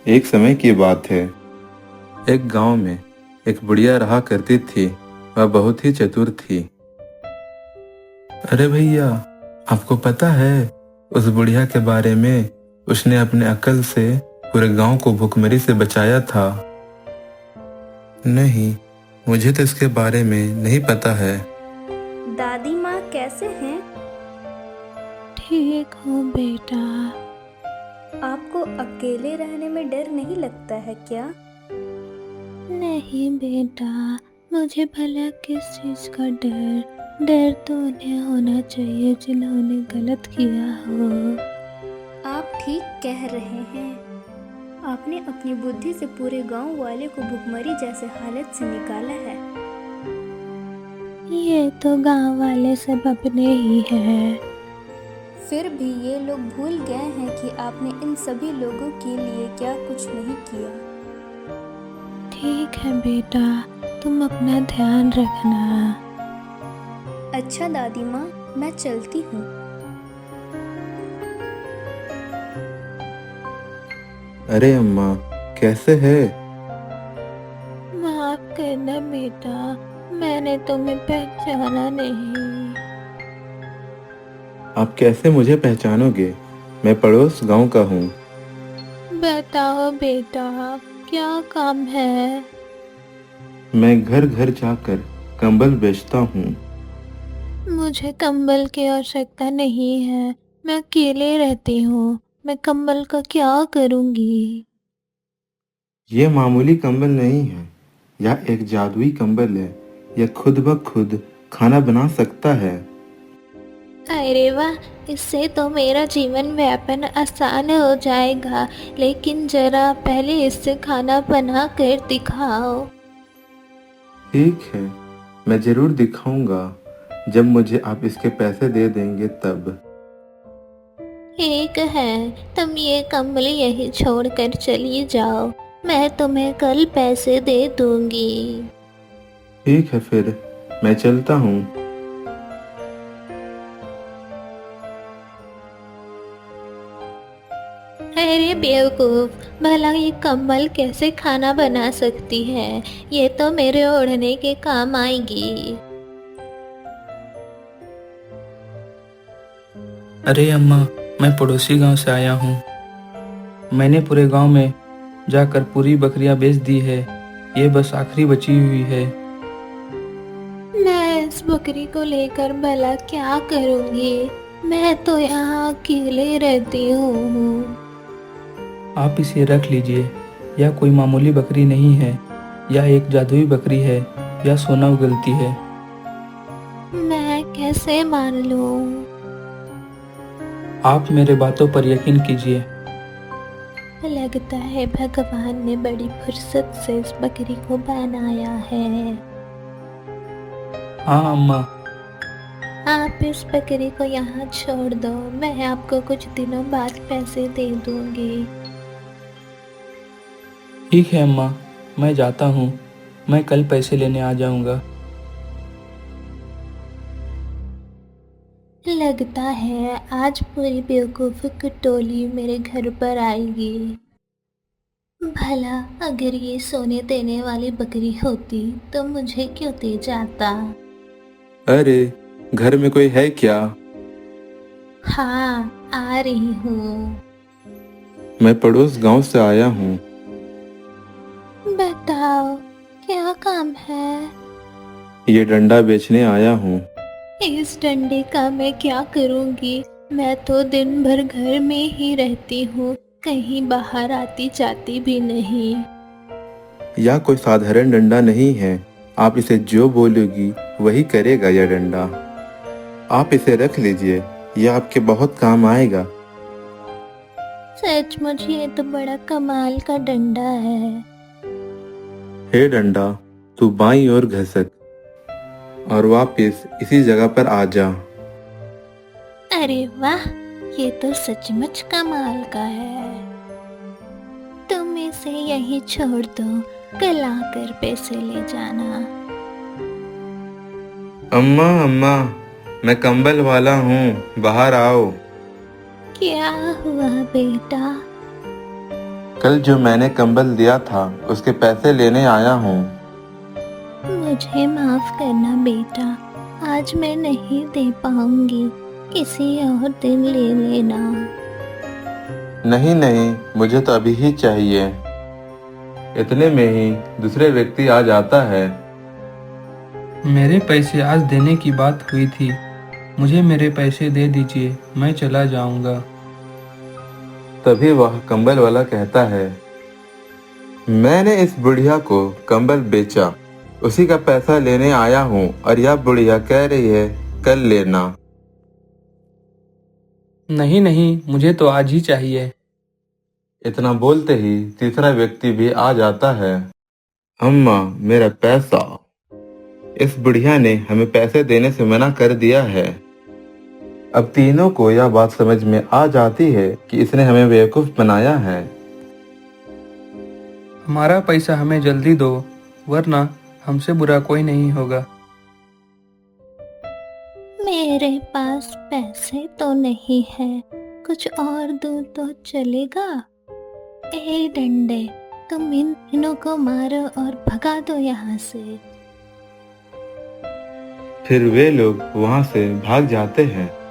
एक समय की बात है। एक गांव में एक बुढ़िया रहा करती थी। वह बहुत ही चतुर थी। अरे भैया, आपको पता है उस बुढ़िया के बारे में? उसने अपने अकल से पूरे गांव को भुखमरी से बचाया था। नहीं, मुझे तो इसके बारे में नहीं पता है। दादी माँ कैसे हैं? ठीक हूँ बेटा। आपको अकेले रहने में डर नहीं लगता है क्या? नहीं बेटा, मुझे भला किस चीज़ का डर? डर तो उन्हें होना चाहिए जिन्होंने गलत किया हो। आप ठीक कह रहे हैं। आपने अपनी बुद्धि से पूरे गांव वाले को भुखमरी जैसे हालत से निकाला है। ये तो गांव वाले सब अपने ही हैं। फिर भी ये लोग भूल गए हैं कि आपने इन सभी लोगों के लिए क्या कुछ नहीं किया। ठीक है बेटा, तुम अपना ध्यान रखना। अच्छा दादी माँ, मैं चलती हूँ। अरे अम्मा, कैसे है? माफ करना बेटा, मैंने तुम्हें पहचाना नहीं। आप कैसे मुझे पहचानोगे? मैं पड़ोस गांव का हूँ। बताओ बेटा, क्या काम है? मैं घर घर जाकर कंबल बेचता हूँ। मुझे कंबल की आवश्यकता नहीं है। मैं अकेले रहती हूँ। मैं कंबल का क्या करूँगी? ये मामूली कंबल नहीं है। यह एक जादुई कंबल है। यह खुद ब खुद खाना बना सकता है। अरे वाह, इससे तो मेरा जीवन यापन आसान हो जाएगा। लेकिन जरा पहले इससे खाना बना कर दिखाओ। ठीक है, मैं जरूर दिखाऊंगा। जब मुझे आप इसके पैसे दे देंगे तब। ठीक है, तुम ये कंबल यहीं छोड़ कर चली जाओ। मैं तुम्हें कल पैसे दे दूंगी। ठीक है फिर, मैं चलता हूँ। अरे बेवकूफ, भला ये कंबल कैसे खाना बना सकती है? ये तो मेरे ओढ़ने के काम आएगी। अरे अम्मा, मैं पड़ोसी गांव से आया हूँ। मैंने पूरे गांव में जाकर पूरी बकरियां बेच दी है। ये बस आखिरी बची हुई है। मैं इस बकरी को लेकर भला क्या करूँगी? मैं तो यहाँ अकेले रहती हूँ। आप इसे रख लीजिए। यह कोई मामूली बकरी नहीं है। यह एक जादुई बकरी है। यह सोना उगलती है। मैं कैसे मान लूँ? आप मेरे बातों पर यकीन कीजिए। लगता है भगवान ने बड़ी फुर्सत से इस बकरी को बनाया है। हाँ अम्मा। आप इस बकरी को यहाँ छोड़ दो, मैं आपको कुछ दिनों बाद पैसे दे दूंगी। ठीक है अम्मा, मैं जाता हूँ। मैं कल पैसे लेने आ जाऊँगा। लगता है आज पूरी बेवकूफ़ी की टोली मेरे घर पर आएगी। भला अगर ये सोने देने वाली बकरी होती तो मुझे क्यों दे जाता? अरे, घर में कोई है क्या? हाँ, आ रही हूँ। मैं पड़ोस गांव से आया हूँ। बताओ, क्या काम है? ये डंडा बेचने आया हूँ। इस डंडे का मैं क्या करूँगी? मैं तो दिन भर घर में ही रहती हूँ, कहीं बाहर आती जाती भी नहीं। यह कोई साधारण डंडा नहीं है। आप इसे जो बोलोगी वही करेगा यह डंडा। आप इसे रख लीजिए, यह आपके बहुत काम आएगा। सचमुच ये तो बड़ा कमाल का डंडा है। हे डंडा, तू बाईं ओर घसक और वापस इसी जगह पर आ जा। अरे वाह, ये तो सचमुच कमाल का है। तुम इसे यहीं छोड़ दो, कल आकर पैसे ले जाना। अम्मा अम्मा, मैं कंबल वाला हूँ, बाहर आओ। क्या हुआ बेटा? कल जो मैंने कंबल दिया था उसके पैसे लेने आया हूँ। मुझे माफ करना बेटा, आज मैं नहीं दे पाऊंगी, किसी और दिन ले लेना। नहीं नहीं, मुझे तो अभी ही चाहिए। इतने में ही दूसरे व्यक्ति आ जाता है। मेरे पैसे आज देने की बात हुई थी, मुझे मेरे पैसे दे दीजिए, मैं चला जाऊंगा। तभी वह कंबल वाला कहता है, मैंने इस बुढ़िया को कंबल बेचा, उसी का पैसा लेने आया हूँ और यह बुढ़िया कह रही है कल लेना। नहीं नहीं, मुझे तो आज ही चाहिए। इतना बोलते ही तीसरा व्यक्ति भी आ जाता है। अम्मा, मेरा पैसा। इस बुढ़िया ने हमें पैसे देने से मना कर दिया है। अब तीनों को यह बात समझ में आ जाती है कि इसने हमें बेवकूफ बनाया है। हमारा पैसा हमें जल्दी दो, वरना हमसे बुरा कोई नहीं होगा। मेरे पास पैसे तो नहीं है, कुछ और दूर तो चलेगा। ए डंडे, तुम इन तीनों को मारो और भगा दो यहाँ से। फिर वे लोग वहां से भाग जाते हैं।